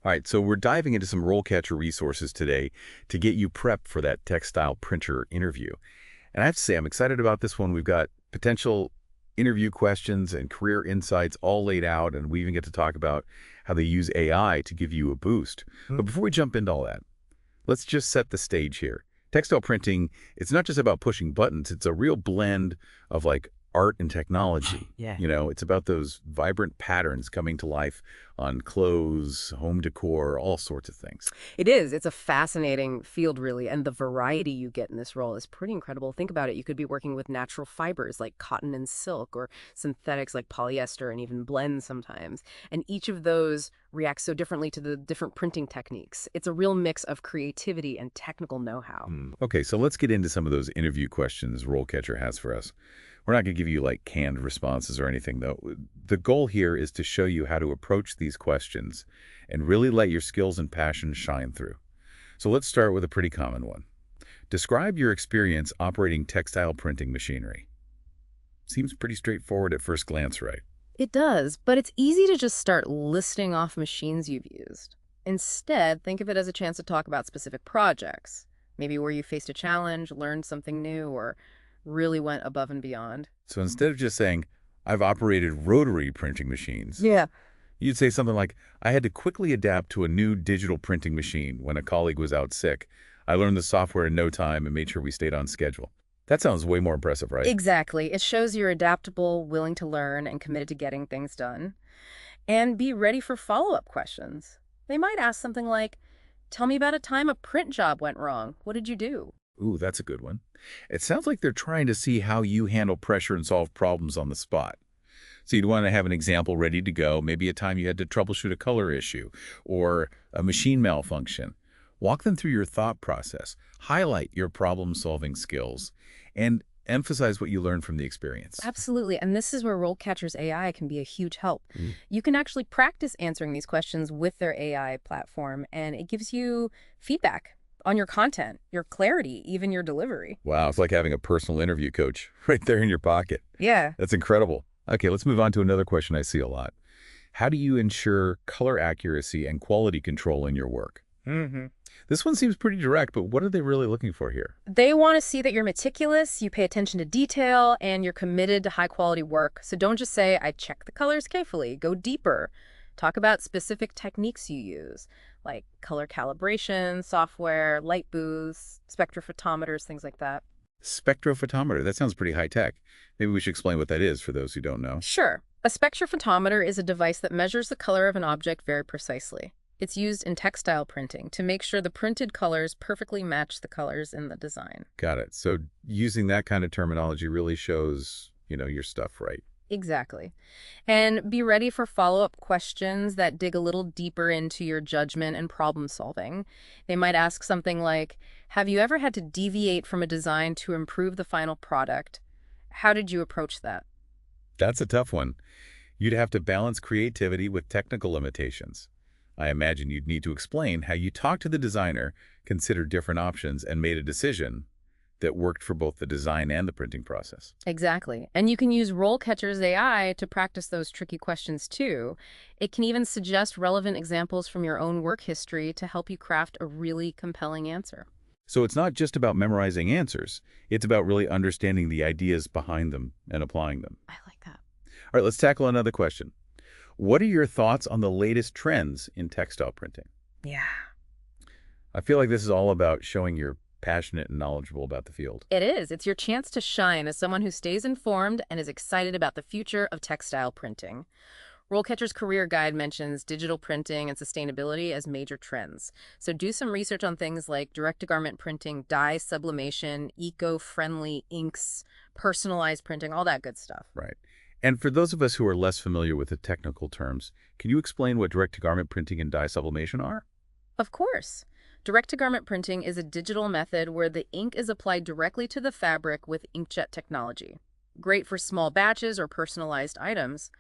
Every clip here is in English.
All right, so we're diving into some RoleCatcher resources today to get you prepped for that textile printer interview. And I have to say, I'm excited about this one. We've got potential interview questions and career insights all laid out, and we even get to talk about how they use AI to give you a boost. But before we jump into all that, let's just set the stage here. Textile printing, it's not just about pushing buttons. It's a real blend of like art and technology. Yeah. It's about those vibrant patterns coming to life on clothes, home decor, all sorts of things. It is. It's a fascinating field, really, and the variety you get in this role is pretty incredible. Think about it. You could be working with natural fibers like cotton and silk, or synthetics like polyester and even blends sometimes. And each of those reacts so differently to the different printing techniques. It's a real mix of creativity and technical know-how. Okay, so let's get into some of those interview questions RoleCatcher has for us. We're not going to give you like canned responses or anything, though. The goal here is to show you how to approach these questions and really let your skills and passion shine through. So let's start with a pretty common one. Describe your experience operating textile printing machinery. Seems pretty straightforward at first glance, right? It does, but it's easy to just start listing off machines you've used. Instead, think of it as a chance to talk about specific projects, maybe where you faced a challenge, learned something new, or really went above and beyond. So instead of just saying, I've operated rotary printing machines, Yeah. you'd say something like, I had to quickly adapt to a new digital printing machine when a colleague was out sick. I learned the software in no time and made sure we stayed on schedule. That sounds way more impressive, right? Exactly. It shows you're adaptable, willing to learn, and committed to getting things done. And be ready for follow-up questions. They might ask something like, tell me about a time a print job went wrong. What did you do? Ooh, that's a good one. It sounds like they're trying to see how you handle pressure and solve problems on the spot. So you'd want to have an example ready to go, maybe a time you had to troubleshoot a color issue or a machine malfunction. Walk them through your thought process, highlight your problem-solving skills, and emphasize what you learned from the experience. Absolutely. And this is where RoleCatcher's AI can be a huge help. You can actually practice answering these questions with their AI platform, and it gives you feedback on your content, your clarity, even your delivery. Wow, it's like having a personal interview coach right there in your pocket. Yeah. That's incredible. Okay, let's move on to another question I see a lot. How do you ensure color accuracy and quality control in your work? This one seems pretty direct, but what are they really looking for here? They want to see that you're meticulous, you pay attention to detail, and you're committed to high-quality work. So don't just say, I check the colors carefully. Go deeper. Talk about specific techniques you use, like color calibration, software, light booths, spectrophotometers, things like that. Spectrophotometer, that sounds pretty high-tech. Maybe we should explain what that is for those who don't know. Sure. A spectrophotometer is a device that measures the color of an object very precisely. It's used in textile printing to make sure the printed colors perfectly match the colors in the design. Got it. So using that kind of terminology really shows, your stuff right. Exactly. And be ready for follow-up questions that dig a little deeper into your judgment and problem solving. They might ask something like, have you ever had to deviate from a design to improve the final product? How did you approach that? That's a tough one. You'd have to balance creativity with technical limitations. I imagine you'd need to explain how you talked to the designer, considered different options, and made a decision that worked for both the design and the printing process. Exactly. And you can use RoleCatcher's AI to practice those tricky questions too. It can even suggest relevant examples from your own work history to help you craft a really compelling answer. So it's not just about memorizing answers. It's about really understanding the ideas behind them and applying them. I like that. All right, let's tackle another question. What are your thoughts on the latest trends in textile printing? Yeah. I feel like this is all about showing you're passionate and knowledgeable about the field. It is. It's your chance to shine as someone who stays informed and is excited about the future of textile printing. RoleCatcher's Career Guide mentions digital printing and sustainability as major trends. So do some research on things like direct-to-garment printing, dye sublimation, eco-friendly inks, personalized printing, all that good stuff. Right. And for those of us who are less familiar with the technical terms, can you explain what direct-to-garment printing and dye sublimation are? Of course. Direct-to-garment printing is a digital method where the ink is applied directly to the fabric with inkjet technology. Great for small batches or personalized items.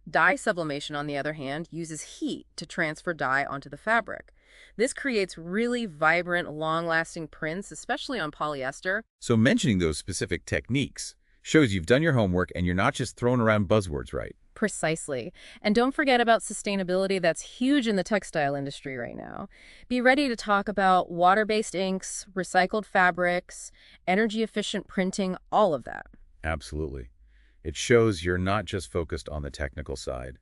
Dye sublimation, on the other hand, uses heat to transfer dye onto the fabric. This creates really vibrant, long-lasting prints, especially on polyester. So mentioning those specific techniques shows you've done your homework and you're not just throwing around buzzwords, right? Precisely. And don't forget about sustainability. That's huge in the textile industry right now. Be ready to talk about water-based inks, recycled fabrics, energy-efficient printing, all of that. Absolutely. It shows you're not just focused on the technical side.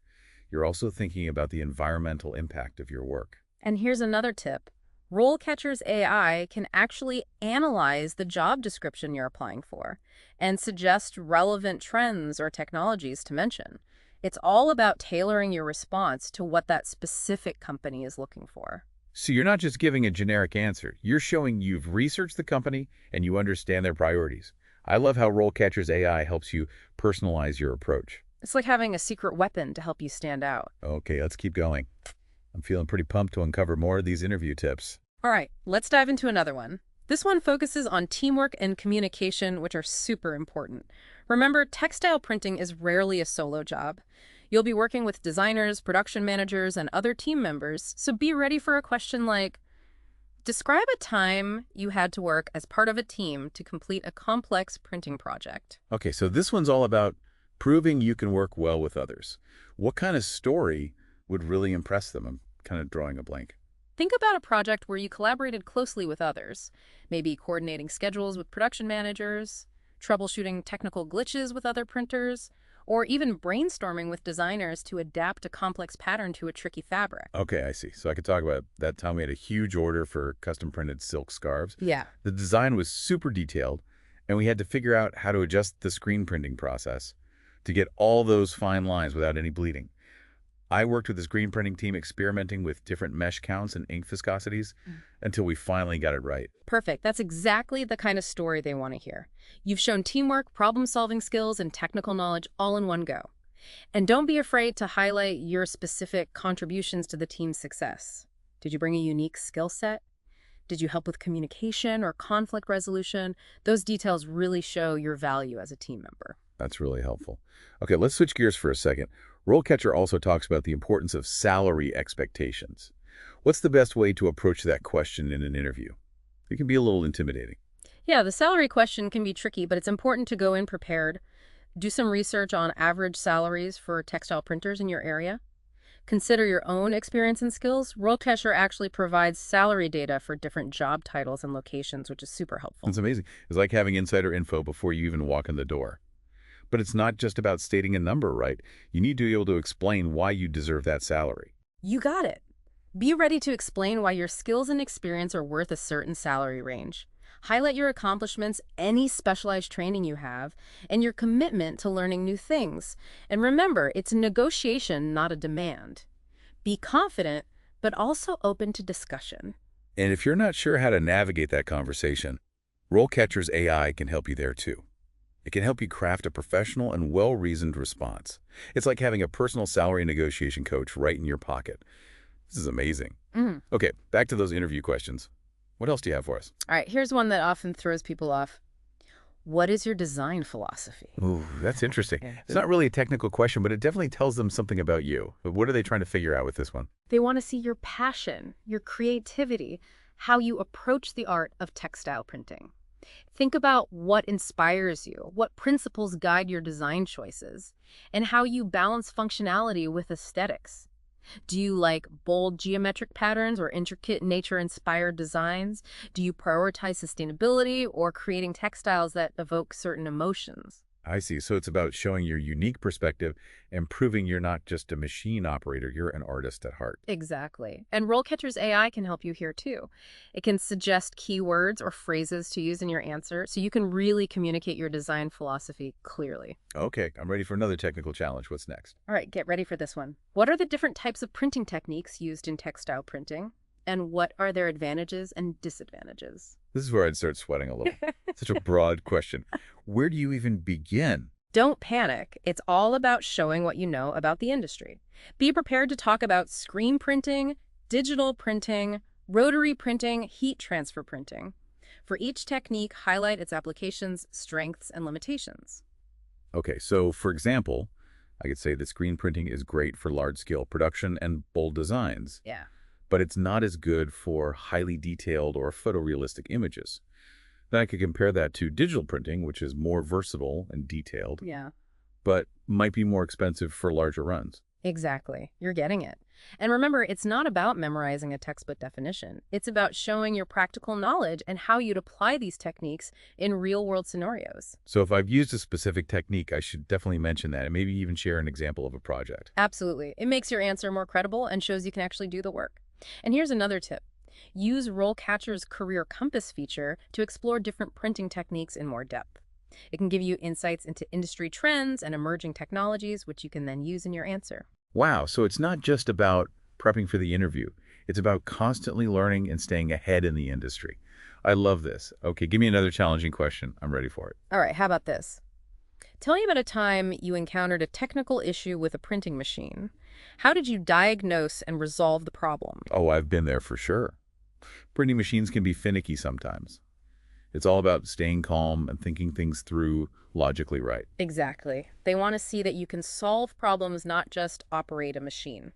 You're also thinking about the environmental impact of your work. And here's another tip. RoleCatcher's AI can actually analyze the job description you're applying for and suggest relevant trends or technologies to mention. It's all about tailoring your response to what that specific company is looking for. So you're not just giving a generic answer. You're showing you've researched the company and you understand their priorities. I love how RoleCatcher's AI helps you personalize your approach. It's like having a secret weapon to help you stand out. Okay, let's keep going. I'm feeling pretty pumped to uncover more of these interview tips. All right, let's dive into another one. This one focuses on teamwork and communication, which are super important. Remember, textile printing is rarely a solo job. You'll be working with designers, production managers, and other team members, so be ready for a question like, describe a time you had to work as part of a team to complete a complex printing project. Okay, so this one's all about proving you can work well with others. What kind of story would really impress them? I'm kind of drawing a blank. Think about a project where you collaborated closely with others, maybe coordinating schedules with production managers, troubleshooting technical glitches with other printers, or even brainstorming with designers to adapt a complex pattern to a tricky fabric. Okay, I see. So I could talk about that time we had a huge order for custom printed silk scarves. Yeah. The design was super detailed, and we had to figure out how to adjust the screen printing process to get all those fine lines without any bleeding. I worked with the screen printing team experimenting with different mesh counts and ink viscosities until we finally got it right. Perfect. That's exactly the kind of story they want to hear. You've shown teamwork, problem-solving skills, and technical knowledge all in one go. And don't be afraid to highlight your specific contributions to the team's success. Did you bring a unique skill set? Did you help with communication or conflict resolution? Those details really show your value as a team member. That's really helpful. Okay, let's switch gears for a second. RoleCatcher also talks about the importance of salary expectations. What's the best way to approach that question in an interview? It can be a little intimidating. Yeah, the salary question can be tricky, but it's important to go in prepared. Do some research on average salaries for textile printers in your area. Consider your own experience and skills. RoleCatcher actually provides salary data for different job titles and locations, which is super helpful. It's amazing. It's like having insider info before you even walk in the door. But it's not just about stating a number, right? You need to be able to explain why you deserve that salary. You got it. Be ready to explain why your skills and experience are worth a certain salary range. Highlight your accomplishments, any specialized training you have, and your commitment to learning new things. And remember, it's a negotiation, not a demand. Be confident, but also open to discussion. And if you're not sure how to navigate that conversation, RoleCatcher's AI can help you there too. It can help you craft a professional and well-reasoned response. It's like having a personal salary negotiation coach right in your pocket. This is amazing. Okay, back to those interview questions. What else do you have for us? All right, here's one that often throws people off. What is your design philosophy? Ooh, that's interesting. It's not really a technical question, but it definitely tells them something about you. But what are they trying to figure out with this one? They want to see your passion, your creativity, how you approach the art of textile printing. Think about what inspires you, what principles guide your design choices, and how you balance functionality with aesthetics. Do you like bold geometric patterns or intricate nature-inspired designs? Do you prioritize sustainability or creating textiles that evoke certain emotions? I see. So it's about showing your unique perspective and proving you're not just a machine operator, you're an artist at heart. Exactly. And RoleCatcher's AI can help you here too. It can suggest keywords or phrases to use in your answer so you can really communicate your design philosophy clearly. Okay, I'm ready for another technical challenge. What's next? All right, get ready for this one. What are the different types of printing techniques used in textile printing? And what are their advantages and disadvantages? This is where I'd start sweating a little. Such a broad question. Where do you even begin? Don't panic. It's all about showing what you know about the industry. Be prepared to talk about screen printing, digital printing, rotary printing, heat transfer printing. For each technique, highlight its applications, strengths, and limitations. Okay, so for example, I could say that screen printing is great for large-scale production and bold designs. Yeah. But it's not as good for highly detailed or photorealistic images. Then I could compare that to digital printing, which is more versatile and detailed, Yeah. but might be more expensive for larger runs. Exactly. You're getting it. And remember, it's not about memorizing a textbook definition. It's about showing your practical knowledge and how you'd apply these techniques in real-world scenarios. So if I've used a specific technique, I should definitely mention that and maybe even share an example of a project. Absolutely. It makes your answer more credible and shows you can actually do the work. And here's another tip. Use RoleCatcher's Career Compass feature to explore different printing techniques in more depth. It can give you insights into industry trends and emerging technologies, which you can then use in your answer. Wow, so it's not just about prepping for the interview. It's about constantly learning and staying ahead in the industry. I love this. Okay, give me another challenging question. I'm ready for it. All right, how about this? Tell me about a time you encountered a technical issue with a printing machine. How did you diagnose and resolve the problem? Oh, I've been there for sure. Printing machines can be finicky sometimes. It's all about staying calm and thinking things through logically right. Exactly. They want to see that you can solve problems, not just operate a machine.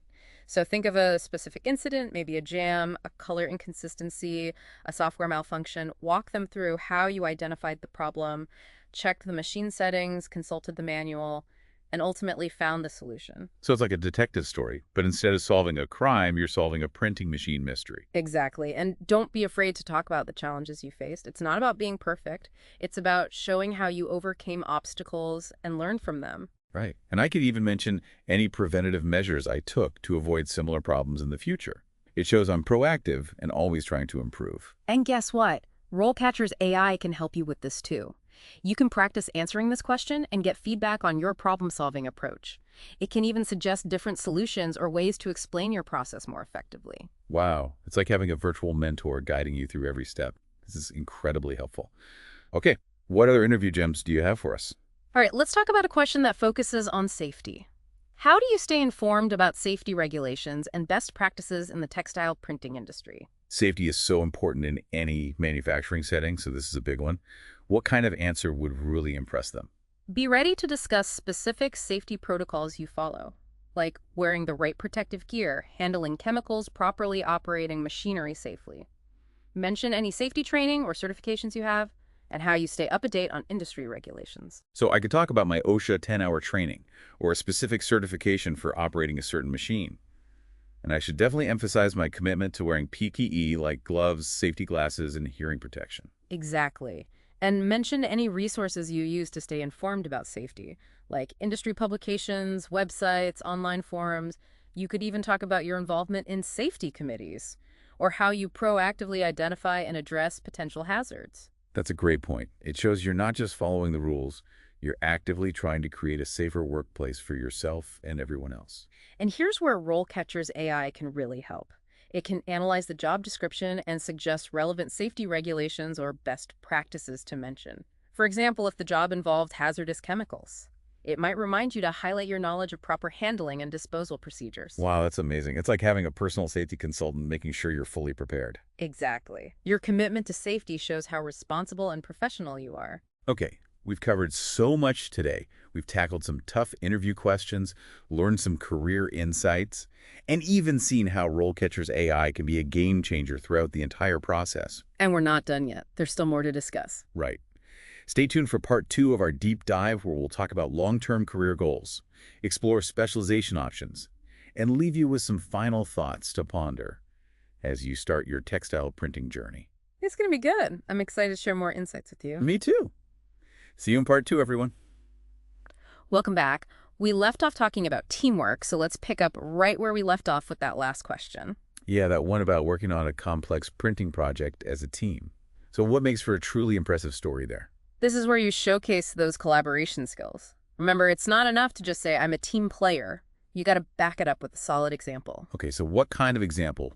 So think of a specific incident, maybe a jam, a color inconsistency, a software malfunction. Walk them through how you identified the problem, checked the machine settings, consulted the manual, and ultimately found the solution. So it's like a detective story, but instead of solving a crime, you're solving a printing machine mystery. Exactly. And don't be afraid to talk about the challenges you faced. It's not about being perfect. It's about showing how you overcame obstacles and learned from them. Right. And I could even mention any preventative measures I took to avoid similar problems in the future. It shows I'm proactive and always trying to improve. And guess what? RoleCatcher's AI can help you with this too. You can practice answering this question and get feedback on your problem-solving approach. It can even suggest different solutions or ways to explain your process more effectively. Wow. It's like having a virtual mentor guiding you through every step. This is incredibly helpful. Okay. What other interview gems do you have for us? All right, let's talk about a question that focuses on safety. How do you stay informed about safety regulations and best practices in the textile printing industry? Safety is so important in any manufacturing setting, so this is a big one. What kind of answer would really impress them? Be ready to discuss specific safety protocols you follow, like wearing the right protective gear, handling chemicals properly, operating machinery safely. Mention any safety training or certifications you have, and how you stay up to date on industry regulations. So I could talk about my OSHA 10-hour training or a specific certification for operating a certain machine. And I should definitely emphasize my commitment to wearing PPE like gloves, safety glasses, and hearing protection. Exactly. And mention any resources you use to stay informed about safety, like industry publications, websites, online forums. You could even talk about your involvement in safety committees, or how you proactively identify and address potential hazards. That's a great point. It shows you're not just following the rules, you're actively trying to create a safer workplace for yourself and everyone else. And here's where RoleCatcher's AI can really help. It can analyze the job description and suggest relevant safety regulations or best practices to mention. For example, if the job involved hazardous chemicals, it might remind you to highlight your knowledge of proper handling and disposal procedures. Wow, that's amazing. It's like having a personal safety consultant making sure you're fully prepared. Exactly. Your commitment to safety shows how responsible and professional you are. Okay, we've covered so much today. We've tackled some tough interview questions, learned some career insights, and even seen how RoleCatcher's AI can be a game changer throughout the entire process. And we're not done yet. There's still more to discuss. Right. Stay tuned for part 2 of our deep dive where we'll talk about long-term career goals, explore specialization options, and leave you with some final thoughts to ponder as you start your textile printing journey. It's going to be good. I'm excited to share more insights with you. Me too. See you in part 2, everyone. Welcome back. We left off talking about teamwork, so let's pick up right where we left off with that last question. Yeah, that one about working on a complex printing project as a team. So what makes for a truly impressive story there? This is where you showcase those collaboration skills. Remember, it's not enough to just say, I'm a team player. You got to back it up with a solid example. Okay, so what kind of example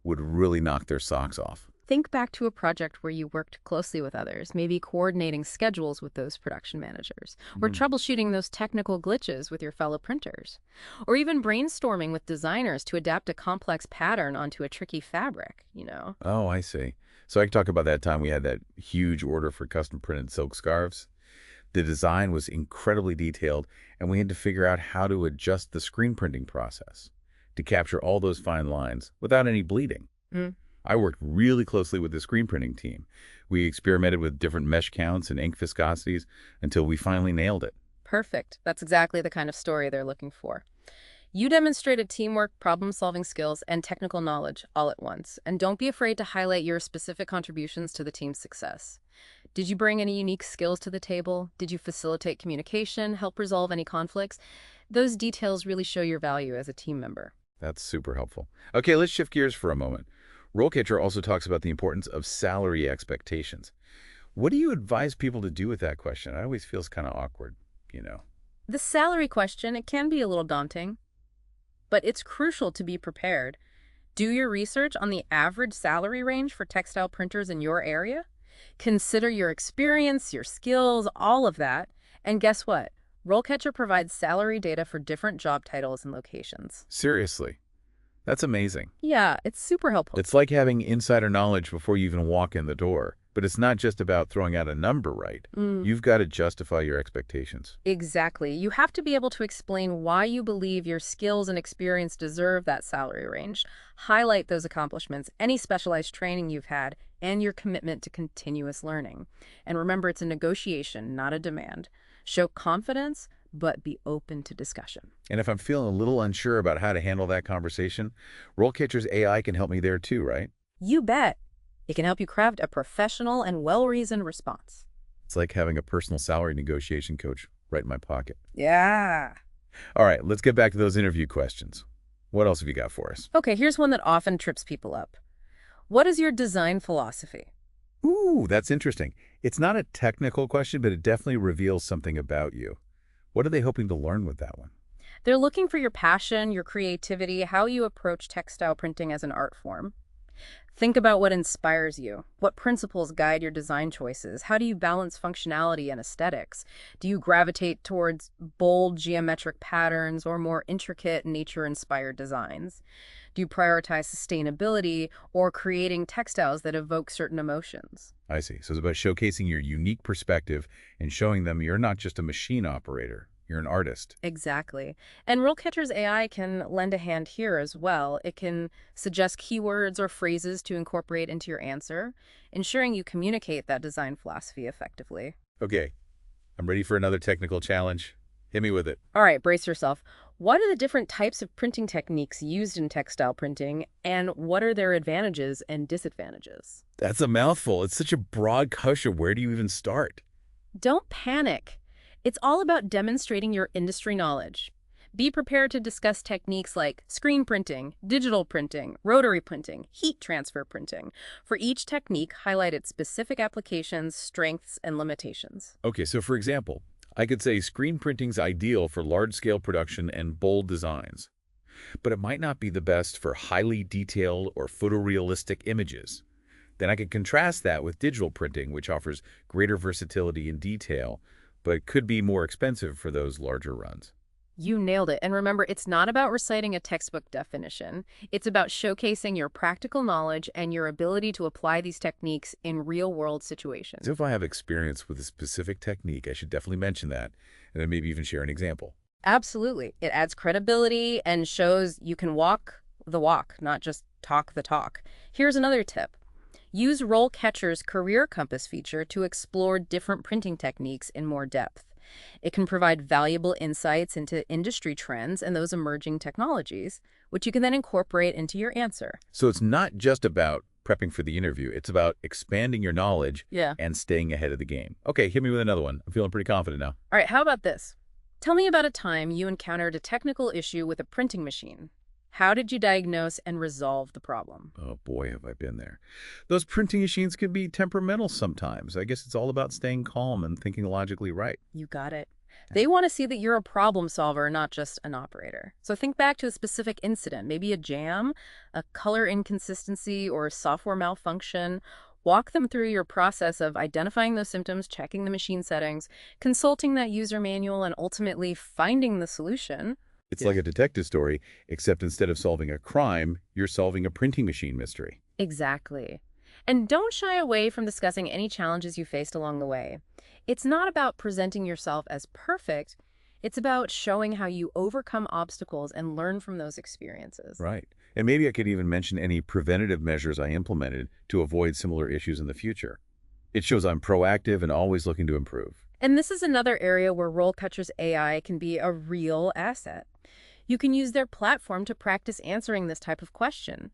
would really knock their socks off? Think back to a project where you worked closely with others, maybe coordinating schedules with those production managers, or troubleshooting those technical glitches with your fellow printers, or even brainstorming with designers to adapt a complex pattern onto a tricky fabric, Oh, I see. So I can talk about that time we had that huge order for custom printed silk scarves. The design was incredibly detailed, and we had to figure out how to adjust the screen printing process to capture all those fine lines without any bleeding. I worked really closely with the screen printing team. We experimented with different mesh counts and ink viscosities until we finally nailed it. Perfect. That's exactly the kind of story they're looking for. You demonstrated teamwork, problem-solving skills, and technical knowledge all at once. And don't be afraid to highlight your specific contributions to the team's success. Did you bring any unique skills to the table? Did you facilitate communication, help resolve any conflicts? Those details really show your value as a team member. That's super helpful. Okay, let's shift gears for a moment. RoleCatcher also talks about the importance of salary expectations. What do you advise people to do with that question? It always feels kind of awkward. The salary question, it can be a little daunting, but it's crucial to be prepared. Do your research on the average salary range for textile printers in your area. Consider your experience, your skills, all of that. And guess what? RoleCatcher provides salary data for different job titles and locations. Seriously, that's amazing. Yeah, it's super helpful. It's like having insider knowledge before you even walk in the door. But it's not just about throwing out a number, right? You've got to justify your expectations. Exactly. You have to be able to explain why you believe your skills and experience deserve that salary range. Highlight those accomplishments, any specialized training you've had, and your commitment to continuous learning. And remember, it's a negotiation, not a demand. Show confidence, but be open to discussion. And if I'm feeling a little unsure about how to handle that conversation, RoleCatcher's AI can help me there too, right? You bet. It can help you craft a professional and well-reasoned response. It's like having a personal salary negotiation coach right in my pocket. Yeah. All right, let's get back to those interview questions. What else have you got for us? Okay, here's one that often trips people up. What is your design philosophy? Ooh, that's interesting. It's not a technical question, but it definitely reveals something about you. What are they hoping to learn with that one? They're looking for your passion, your creativity, how you approach textile printing as an art form. Think about what inspires you. What principles guide your design choices? How do you balance functionality and aesthetics? Do you gravitate towards bold geometric patterns or more intricate nature-inspired designs? Do you prioritize sustainability or creating textiles that evoke certain emotions? I see. So it's about showcasing your unique perspective and showing them you're not just a machine operator. You're an artist. Exactly. And RoleCatcher's AI can lend a hand here as well. It can suggest keywords or phrases to incorporate into your answer, ensuring you communicate that design philosophy effectively. Okay, I'm ready for another technical challenge. Hit me with it. All right, brace yourself. What are the different types of printing techniques used in textile printing, and what are their advantages and disadvantages? That's a mouthful. It's such a broad question. Where do you even start? Don't panic. It's all about demonstrating your industry knowledge. Be prepared to discuss techniques like screen printing, digital printing, rotary printing, heat transfer printing. For each technique, highlight its specific applications, strengths, and limitations. Okay, so for example, I could say screen printing's ideal for large-scale production and bold designs, but it might not be the best for highly detailed or photorealistic images. Then I could contrast that with digital printing, which offers greater versatility and detail, but could be more expensive for those larger runs. You nailed it. And remember, it's not about reciting a textbook definition. It's about showcasing your practical knowledge and your ability to apply these techniques in real-world situations. So if I have experience with a specific technique, I should definitely mention that, and then maybe even share an example. Absolutely. It adds credibility and shows you can walk the walk, not just talk the talk. Here's another tip. Use RoleCatcher's Career Compass feature to explore different printing techniques in more depth. It can provide valuable insights into industry trends and those emerging technologies, which you can then incorporate into your answer. So it's not just about prepping for the interview. It's about expanding your knowledge and staying ahead of the game. Okay, hit me with another one. I'm feeling pretty confident now. All right, how about this? Tell me about a time you encountered a technical issue with a printing machine. How did you diagnose and resolve the problem? Oh boy, have I been there. Those printing machines can be temperamental sometimes. I guess it's all about staying calm and thinking logically right. You got it. They want to see that you're a problem solver, not just an operator. So think back to a specific incident, maybe a jam, a color inconsistency, or a software malfunction. Walk them through your process of identifying those symptoms, checking the machine settings, consulting that user manual, and ultimately finding the solution. It's like a detective story, except instead of solving a crime, you're solving a printing machine mystery. Exactly. And don't shy away from discussing any challenges you faced along the way. It's not about presenting yourself as perfect. It's about showing how you overcome obstacles and learn from those experiences. Right. And maybe I could even mention any preventative measures I implemented to avoid similar issues in the future. It shows I'm proactive and always looking to improve. And this is another area where RoleCatcher's AI can be a real asset. You can use their platform to practice answering this type of question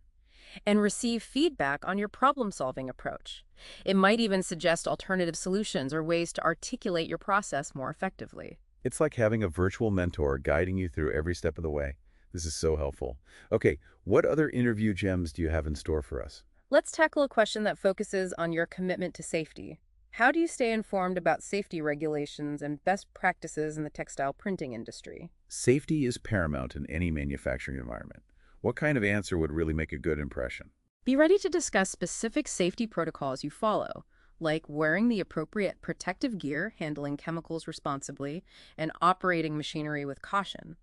and receive feedback on your problem-solving approach. It might even suggest alternative solutions or ways to articulate your process more effectively. It's like having a virtual mentor guiding you through every step of the way. This is so helpful. Okay, what other interview gems do you have in store for us? Let's tackle a question that focuses on your commitment to safety. How do you stay informed about safety regulations and best practices in the textile printing industry? Safety is paramount in any manufacturing environment. What kind of answer would really make a good impression? Be ready to discuss specific safety protocols you follow, like wearing the appropriate protective gear, handling chemicals responsibly, and operating machinery with caution.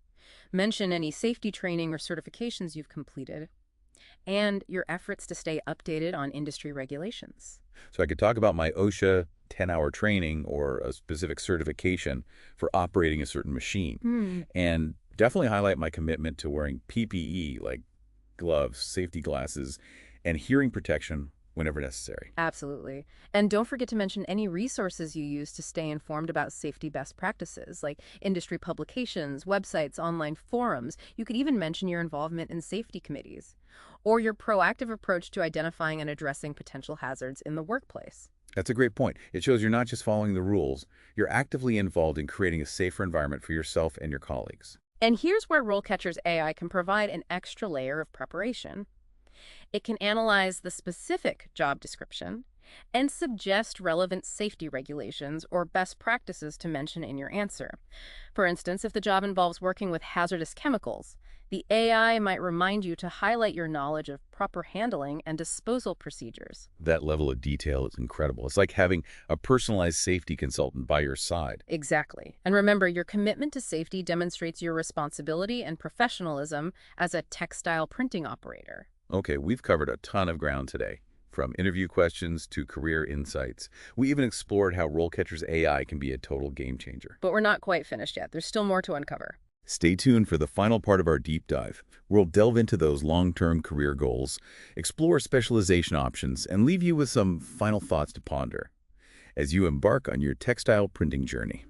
Mention any safety training or certifications you've completed, and your efforts to stay updated on industry regulations. So I could talk about my OSHA 10-hour training or a specific certification for operating a certain machine. And definitely highlight my commitment to wearing PPE, like gloves, safety glasses, and hearing protection whenever necessary. Absolutely. And don't forget to mention any resources you use to stay informed about safety best practices, like industry publications, websites, online forums. You could even mention your involvement in safety committees, or your proactive approach to identifying and addressing potential hazards in the workplace. That's a great point. It shows you're not just following the rules, you're actively involved in creating a safer environment for yourself and your colleagues. And here's where RoleCatcher's AI can provide an extra layer of preparation. It can analyze the specific job description and suggest relevant safety regulations or best practices to mention in your answer. For instance, if the job involves working with hazardous chemicals, the AI might remind you to highlight your knowledge of proper handling and disposal procedures. That level of detail is incredible. It's like having a personalized safety consultant by your side. Exactly. And remember, your commitment to safety demonstrates your responsibility and professionalism as a textile printing operator. Okay, we've covered a ton of ground today, from interview questions to career insights. We even explored how RoleCatcher's AI can be a total game changer. But we're not quite finished yet. There's still more to uncover. Stay tuned for the final part of our deep dive. We'll delve into those long-term career goals, explore specialization options, and leave you with some final thoughts to ponder as you embark on your textile printing journey.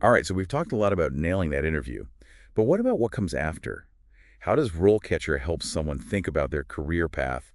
All right, so we've talked a lot about nailing that interview, but what about what comes after? How does RoleCatcher help someone think about their career path,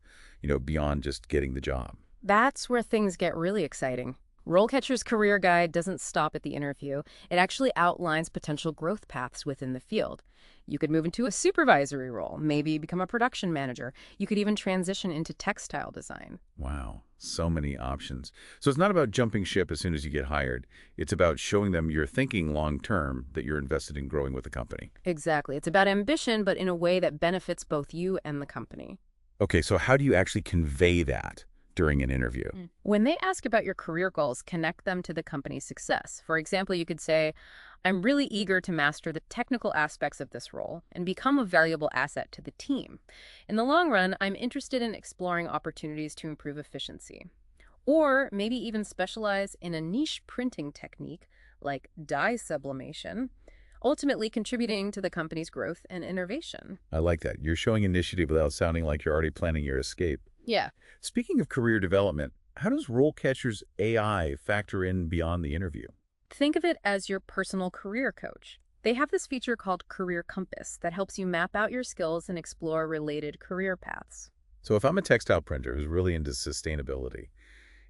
beyond just getting the job? That's where things get really exciting. RoleCatcher's career guide doesn't stop at the interview. It actually outlines potential growth paths within the field. You could move into a supervisory role, maybe become a production manager. You could even transition into textile design. Wow, so many options. So it's not about jumping ship as soon as you get hired. It's about showing them you're thinking long-term, that you're invested in growing with the company. Exactly. It's about ambition, but in a way that benefits both you and the company. Okay, so how do you actually convey that during an interview? When they ask about your career goals, connect them to the company's success. For example, you could say, I'm really eager to master the technical aspects of this role and become a valuable asset to the team. In the long run, I'm interested in exploring opportunities to improve efficiency. Or maybe even specialize in a niche printing technique like dye sublimation, ultimately contributing to the company's growth and innovation. I like that. You're showing initiative without sounding like you're already planning your escape. Yeah. Speaking of career development, how does RoleCatcher's AI factor in beyond the interview? Think of it as your personal career coach. They have this feature called Career Compass that helps you map out your skills and explore related career paths. So if I'm a textile printer who's really into sustainability,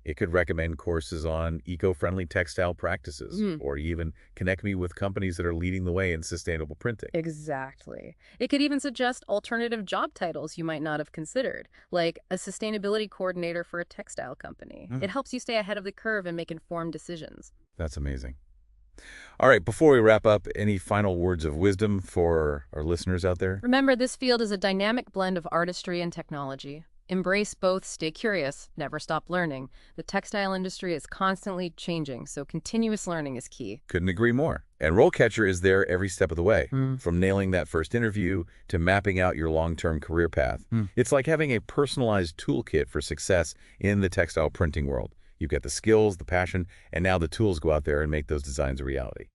it could recommend courses on eco-friendly textile practices, or even connect me with companies that are leading the way in sustainable printing. Exactly. It could even suggest alternative job titles you might not have considered, like a sustainability coordinator for a textile company. It helps you stay ahead of the curve and make informed decisions. That's amazing. All right, before we wrap up, any final words of wisdom for our listeners out there? Remember, this field is a dynamic blend of artistry and technology. Embrace both, stay curious, never stop learning. The textile industry is constantly changing, so continuous learning is key. Couldn't agree more. And RoleCatcher is there every step of the way, from nailing that first interview to mapping out your long-term career path. It's like having a personalized toolkit for success in the textile printing world. You've got the skills, the passion, and now the tools go out there and make those designs a reality.